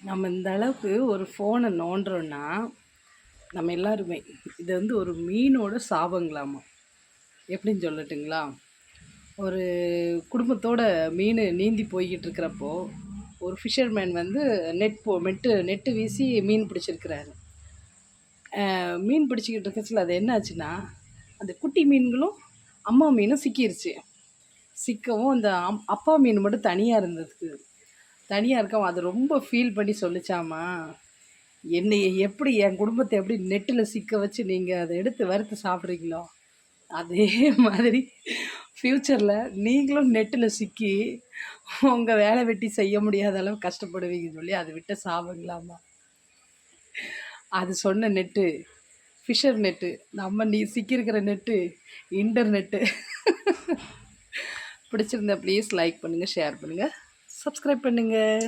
நம்ம இந்த அளவுக்கு ஒரு ஃபோனை நோண்டுறோன்னா நம்ம எல்லாருமே இது வந்து ஒரு மீனோட சாபங்களாமா. எப்படின்னு சொல்லட்டுங்களா? ஒரு குடும்பத்தோட மீன் நீந்தி போய்கிட்டு இருக்கிறப்போ ஒரு ஃபிஷர்மேன் வந்து நெட்டு வீசி மீன் பிடிச்சிருக்கிறாரு. மீன் பிடிச்சிக்கிட்டு இருக்கச்சுல அது என்ன ஆச்சுன்னா, அந்த குட்டி மீன்களும் அம்மா மீனும் சிக்கிருச்சு. சிக்கவும் அந்த அப்பா மீன் மட்டும் தனியாக இருந்ததுக்கு தனியாக இருக்கவும் அது ரொம்ப ஃபீல் பண்ணி சொல்லிச்சாமா, என்னைய எப்படி என் குடும்பத்தை எப்படி நெட்டில் சிக்க வச்சு நீங்கள் அதை எடுத்து வறுத்து சாப்பிட்றீங்களோ அதே மாதிரி ஃப்யூச்சரில் நீங்களும் நெட்டில் சிக்கி உங்கள் வேலை வெட்டி செய்ய முடியாத அளவு கஷ்டப்படுவீங்கன்னு சொல்லி அது விட்ட சாபங்களாமா. அது சொன்ன நெட்டு ஃபிஷர் நெட்டு, நம்ம நீ சிக்கியிருக்கிற நெட்டு இன்டர்நெட்டு. பிடிச்சிருந்தா ப்ளீஸ் லைக் பண்ணுங்கள், ஷேர் பண்ணுங்கள், சப்ஸ்கிரைப் பண்ணுங்கள்.